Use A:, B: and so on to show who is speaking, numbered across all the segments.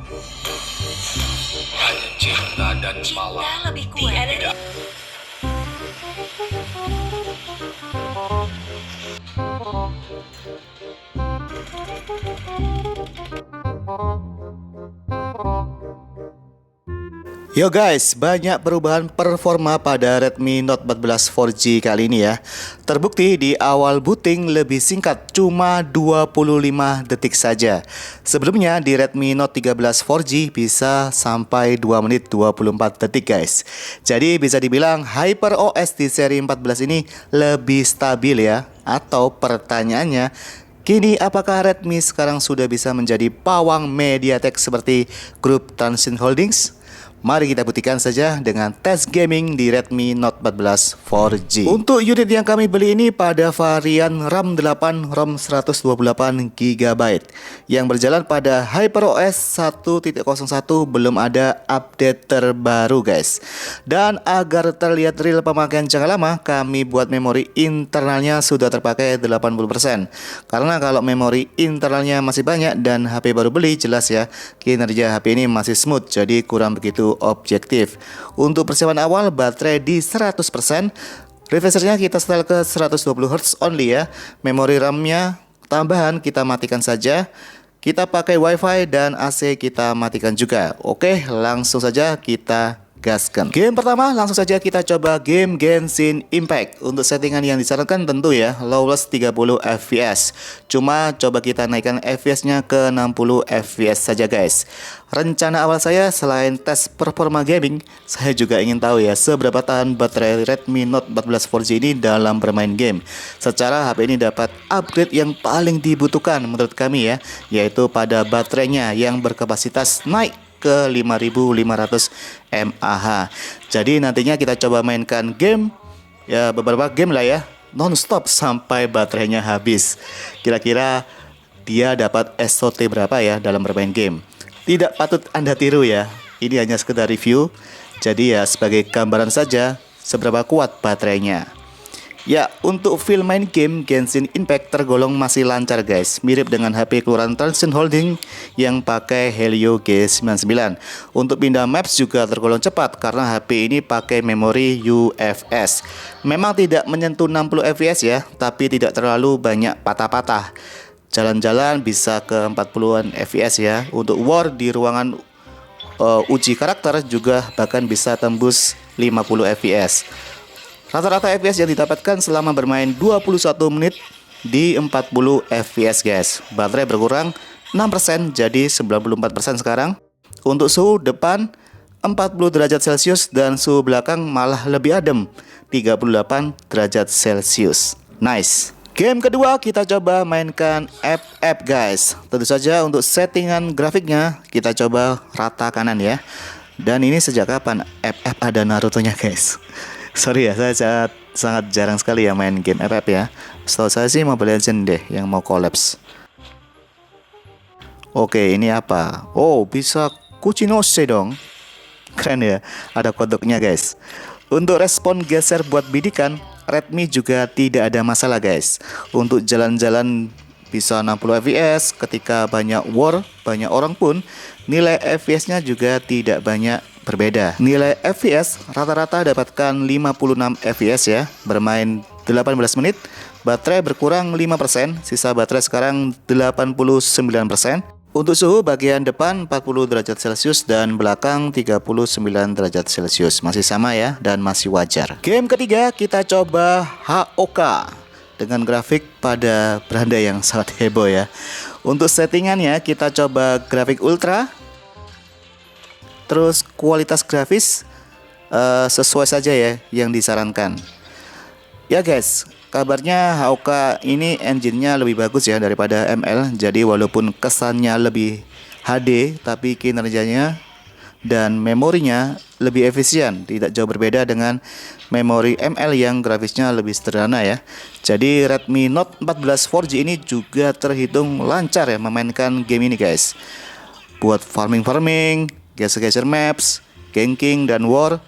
A: Hanya cinta dan malam.
B: Cinta lebih kuat.
C: Yo guys, banyak perubahan performa pada Redmi Note 14 4G kali ini ya. Terbukti di awal booting lebih singkat, cuma 25 detik saja. Sebelumnya di Redmi Note 13 4G bisa sampai 2 menit 24 detik guys. Jadi bisa dibilang HyperOS di seri 14 ini lebih stabil ya. Atau pertanyaannya, kini apakah Redmi sekarang sudah bisa menjadi pawang MediaTek seperti grup Transsion Holdings? Mari kita buktikan saja dengan tes gaming di Redmi Note 14 4G. Untuk unit yang kami beli ini pada varian RAM 8 ROM 128GB yang berjalan pada HyperOS 1.01, belum ada update terbaru guys. Dan agar terlihat real pemakaian jangka lama, kami buat memori internalnya sudah terpakai 80%. Karena kalau memori internalnya masih banyak dan HP baru beli, jelas ya kinerja HP ini masih smooth, jadi kurang begitu objektif. Untuk persiapan awal, baterai di 100%. Refreshernya kita setel ke 120Hz only ya. Memori RAM-nya tambahan kita matikan saja. Kita pakai WiFi dan AC kita matikan juga. Oke, langsung saja kita gaskan. Game pertama, langsung saja kita coba game Genshin Impact. Untuk settingan yang disarankan tentu ya lowest 30 fps. Cuma coba kita naikkan fps-nya ke 60 fps saja guys. Rencana awal saya selain tes performa gaming, saya juga ingin tahu ya seberapa tahan baterai Redmi Note 14 4G ini dalam bermain game. Secara HP ini dapat upgrade yang paling dibutuhkan menurut kami ya, yaitu pada baterainya yang berkapasitas naik ke 5500 mAh. Jadi nantinya kita coba mainkan game ya, beberapa game lah ya, non-stop sampai baterainya habis. Kira-kira dia dapat SOT berapa ya dalam bermain game? Tidak patut Anda tiru ya. Ini hanya sekedar review. Jadi ya sebagai gambaran saja seberapa kuat baterainya. Ya, untuk feel main game Genshin Impact tergolong masih lancar guys. Mirip dengan HP keluaran Transsion Holding yang pakai Helio G99. Untuk pindah maps juga tergolong cepat karena HP ini pakai memori UFS. Memang tidak menyentuh 60 fps ya, tapi tidak terlalu banyak patah-patah. Jalan-jalan bisa ke 40-an fps ya. Untuk war di ruangan uji karakter juga bahkan bisa tembus 50 fps. Rata-rata fps yang didapatkan selama bermain 21 menit di 40 fps guys. Baterai berkurang 6% jadi 94% sekarang. Untuk suhu depan 40 derajat Celcius dan suhu belakang malah lebih adem 38 derajat Celcius. Nice. Game kedua kita coba mainkan FF guys. Tentu saja untuk settingan grafiknya kita coba rata kanan ya. Dan ini sejak kapan FF ada Naruto-nya guys? Sorry ya, saya sangat jarang sekali ya main game FF ya. Setahu saya sih Mobile Legends deh yang mau collapse. Oke, ini apa? Oh, bisa Kuchinose dong. Keren ya, ada kodoknya guys. Untuk respon geser buat bidikan, Redmi juga tidak ada masalah guys. Untuk jalan-jalan bisa 60 fps, ketika banyak war, banyak orang pun nilai fps-nya juga tidak banyak berbeda. Nilai fps rata-rata dapatkan 56 fps ya. Bermain 18 menit, baterai berkurang 5%, sisa baterai sekarang 89%. Untuk suhu bagian depan 40 derajat Celcius dan belakang 39 derajat Celcius. Masih sama ya dan masih wajar. Game ketiga kita coba HOK dengan grafik pada beranda yang sangat heboh ya. Untuk settingannya kita coba grafik ultra. Terus kualitas grafis sesuai saja ya yang disarankan. Ya guys, kabarnya HOK ini engine-nya lebih bagus ya daripada ML. Jadi walaupun kesannya lebih HD, tapi kinerjanya dan memorinya lebih efisien. Tidak jauh berbeda dengan memori ML yang grafisnya lebih sederhana ya. Jadi Redmi Note 14 4G ini juga terhitung lancar ya memainkan game ini guys. Buat farming, geser-geser maps, ganking dan war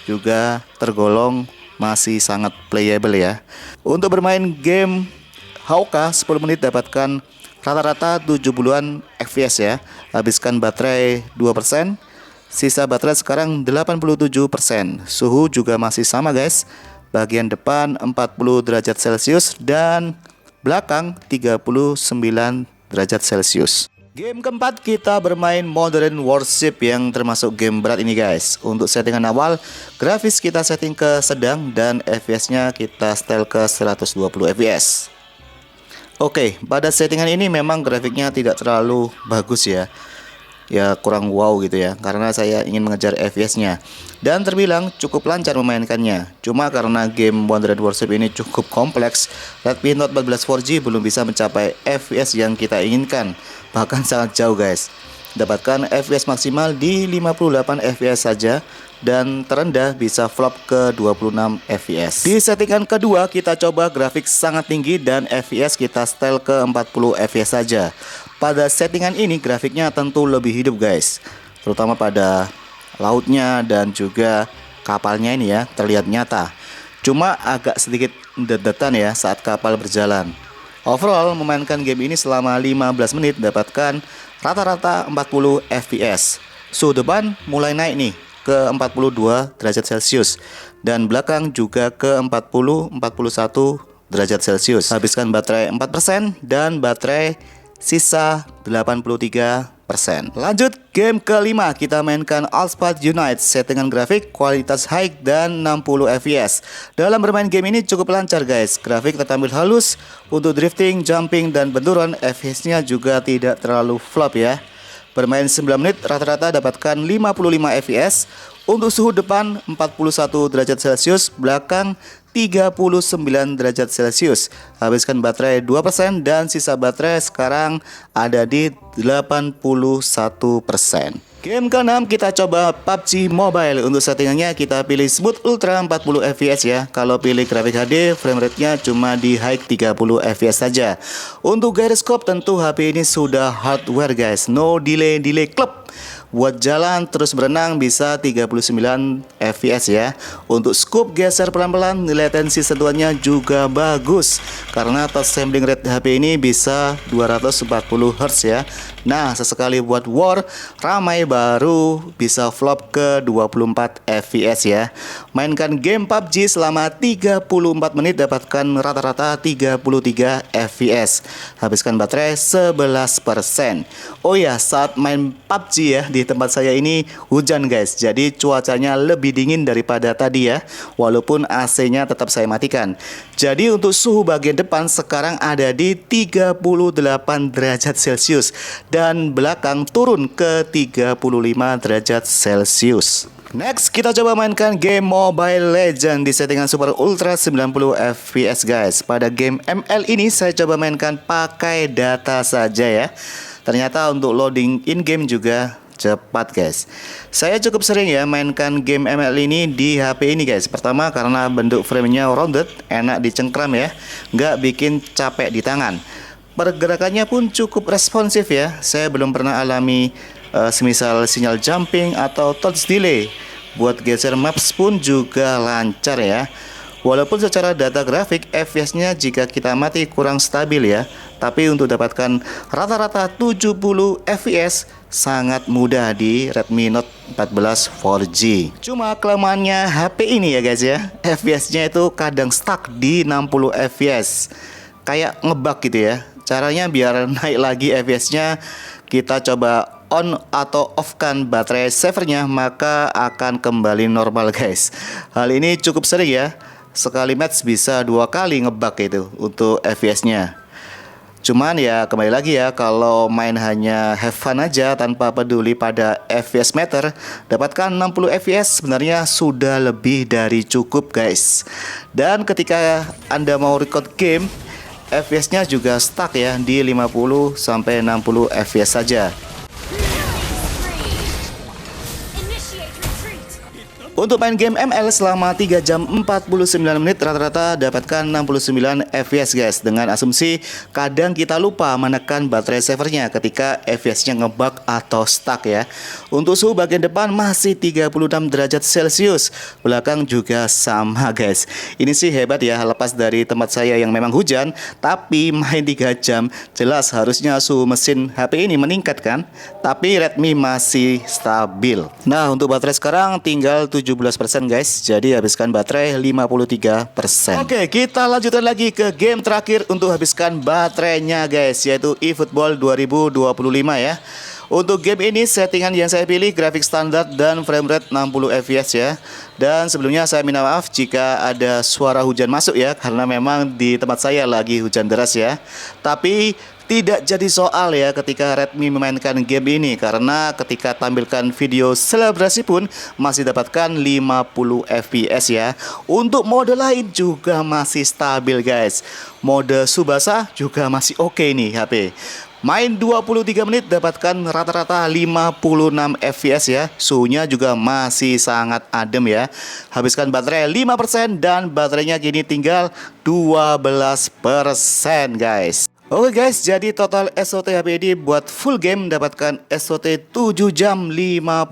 C: juga tergolong masih sangat playable ya. Untuk bermain game HOK 10 menit dapatkan rata-rata 70-an fps ya. Habiskan baterai 2%, sisa baterai sekarang 87%. Suhu juga masih sama guys. Bagian depan 40 derajat Celcius dan belakang 39 derajat Celcius. Game keempat kita bermain Modern Warship yang termasuk game berat ini guys. Untuk settingan awal, grafis kita setting ke sedang dan FPS-nya kita setel ke 120 fps. Oke, pada settingan ini memang grafiknya tidak terlalu bagus ya. Ya kurang wow gitu ya, karena saya ingin mengejar FPS-nya. Dan terbilang cukup lancar memainkannya. Cuma karena game Modern Warship ini cukup kompleks, Redmi Note 14 4G belum bisa mencapai FPS yang kita inginkan. Bahkan sangat jauh guys. Dapatkan FPS maksimal di 58 fps saja dan terendah bisa flop ke 26 fps. Di settingan kedua kita coba grafik sangat tinggi dan fps kita setel ke 40 fps saja. Pada settingan ini grafiknya tentu lebih hidup guys, terutama pada lautnya dan juga kapalnya ini ya terlihat nyata. Cuma agak sedikit dedetan ya saat kapal berjalan. Overall memainkan game ini selama 15 menit dapatkan rata-rata 40 fps. Suhu depan mulai naik nih ke 42 derajat Celcius dan belakang juga ke 40-41 derajat Celcius. Habiskan baterai 4% dan baterai sisa 83%. Lanjut game kelima, kita mainkan Allspark Unite. Settingan grafik kualitas high dan 60 fps. Dalam bermain game ini cukup lancar guys. Grafik tertampil halus. Untuk drifting, jumping dan benturan fps-nya juga tidak terlalu flop ya. Bermain 9 menit rata-rata dapatkan 55 fps. Untuk suhu depan 41 derajat Celcius, belakang 39 derajat Celcius. Habiskan baterai 2% dan sisa baterai sekarang ada di 81%. Game ke-6 kita coba PUBG Mobile. Untuk settingannya kita pilih Smooth Ultra 40 fps ya. Kalau pilih grafik HD, frame rate-nya cuma di high 30 fps saja. Untuk gyroscope tentu HP ini sudah hardware guys. No delay club. Buat jalan terus berenang bisa 39 fps ya. Untuk scope geser pelan-pelan, latensi sentuhannya juga bagus karena touch sampling rate HP ini bisa 240 Hz ya. Nah, sesekali buat war ramai baru bisa flop ke 24 fps ya. Mainkan game PUBG selama 34 menit dapatkan rata-rata 33 fps. Habiskan baterai 11%. Oh ya, saat main PUBG ya, di tempat saya ini hujan guys. Jadi cuacanya lebih dingin daripada tadi ya. Walaupun AC-nya tetap saya matikan. Jadi untuk suhu bagian depan sekarang ada di 38 derajat Celcius dan belakang turun ke 35 derajat Celcius. Next kita coba mainkan game Mobile Legends di settingan Super Ultra 90 fps guys. Pada game ML ini saya coba mainkan pakai data saja ya. Ternyata untuk loading in game juga cepat guys. Saya cukup sering ya mainkan game ML ini di HP ini guys. Pertama karena bentuk framenya rounded, enak dicengkram ya, nggak bikin capek di tangan. Pergerakannya pun cukup responsif ya. Saya belum pernah alami semisal sinyal jumping atau touch delay. Buat geser maps pun juga lancar ya. Walaupun secara data grafik FPS-nya jika kita mati kurang stabil ya, tapi untuk dapatkan rata-rata 70 fps sangat mudah di Redmi Note 14 4G. Cuma kelemahannya HP ini ya guys ya, FPS-nya itu kadang stuck di 60 fps. Kayak ngebug gitu ya. Caranya biar naik lagi FPS-nya, kita coba on atau off kan baterai savernya, maka akan kembali normal guys. Hal ini cukup sering ya. Sekali match bisa 2 kali ngebug itu untuk FPS-nya. Cuman ya kembali lagi ya, kalau main hanya have fun aja tanpa peduli pada FPS meter, dapatkan 60 fps sebenarnya sudah lebih dari cukup guys. Dan ketika Anda mau record game, FPS-nya juga stuck ya di 50 sampai 60 fps saja. Untuk main game ML selama 3 jam 49 menit rata-rata dapatkan 69 fps guys. Dengan asumsi kadang kita lupa menekan baterai savernya ketika fps-nya ngebug atau stuck ya. Untuk suhu bagian depan masih 36 derajat Celcius. Belakang juga sama guys. Ini sih hebat ya, lepas dari tempat saya yang memang hujan, tapi main 3 jam jelas harusnya suhu mesin HP ini meningkat kan. Tapi Redmi masih stabil. Nah, untuk baterai sekarang tinggal 17% guys. Jadi habiskan baterai 53%. Oke, kita lanjutkan lagi ke game terakhir untuk habiskan baterainya guys, yaitu eFootball 2025 ya. Untuk game ini settingan yang saya pilih grafik standar dan frame rate 60 fps ya. Dan sebelumnya saya minta maaf jika ada suara hujan masuk ya, karena memang di tempat saya lagi hujan deras ya. Tapi tidak jadi soal ya ketika Redmi memainkan game ini, karena ketika tampilkan video selebrasi pun masih dapatkan 50 fps ya. Untuk mode lain juga masih stabil guys. Mode Tsubasa juga masih oke nih HP. Main 23 menit dapatkan rata-rata 56 fps ya. Suhunya juga masih sangat adem ya. Habiskan baterai 5% dan baterainya kini tinggal 12% guys. Oke guys, jadi total SOT HP ini buat full game mendapatkan SOT 7 jam 56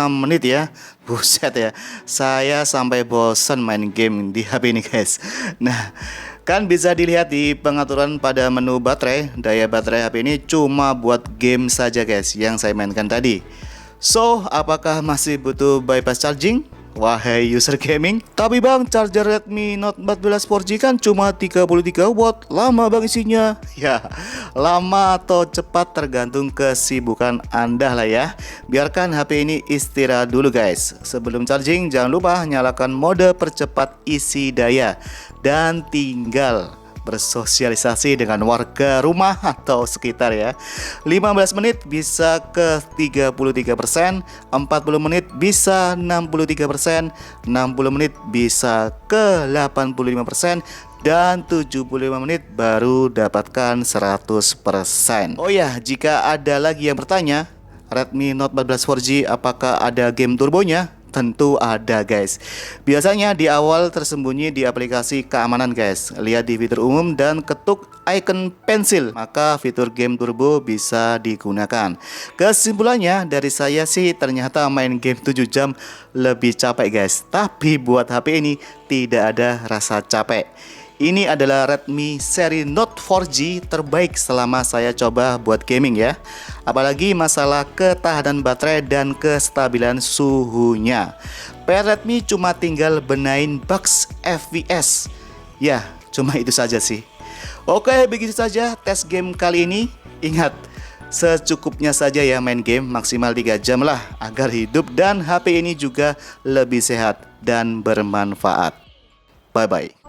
C: menit ya. Buset ya, saya sampai bosan main game di HP ini guys. Nah, kan bisa dilihat di pengaturan pada menu baterai. Daya baterai HP ini cuma buat game saja guys yang saya mainkan tadi. So, apakah masih butuh bypass charging? Wahai user gaming, tapi bang, charger Redmi Note 14 4G kan cuma 33 watt, lama bang isinya. Ya, lama atau cepat tergantung kesibukan Anda lah ya. Biarkan HP ini istirahat dulu guys. Sebelum charging jangan lupa nyalakan mode percepat isi daya dan tinggal bersosialisasi dengan warga rumah atau sekitar ya. 15 menit bisa ke 33%, 40 menit bisa 63%, 60 menit bisa ke 85%, dan 75 menit baru dapatkan 100%. Oh ya, jika ada lagi yang bertanya, Redmi Note 14 4G apakah ada game turbonya? Tentu ada guys. Biasanya di awal tersembunyi di aplikasi keamanan guys. Lihat di fitur umum dan ketuk icon pensil, maka fitur game turbo bisa digunakan. Kesimpulannya dari saya sih, ternyata main game 7 jam lebih capek guys. Tapi buat HP ini tidak ada rasa capek. Ini adalah Redmi seri Note 4G terbaik selama saya coba buat gaming ya. Apalagi masalah ketahanan baterai dan kestabilan suhunya. PR Redmi cuma tinggal benain bugs FPS. Ya, cuma itu saja sih. Oke, begitu saja tes game kali ini. Ingat, secukupnya saja ya main game, maksimal 3 jam lah, agar hidup dan HP ini juga lebih sehat dan bermanfaat. Bye-bye.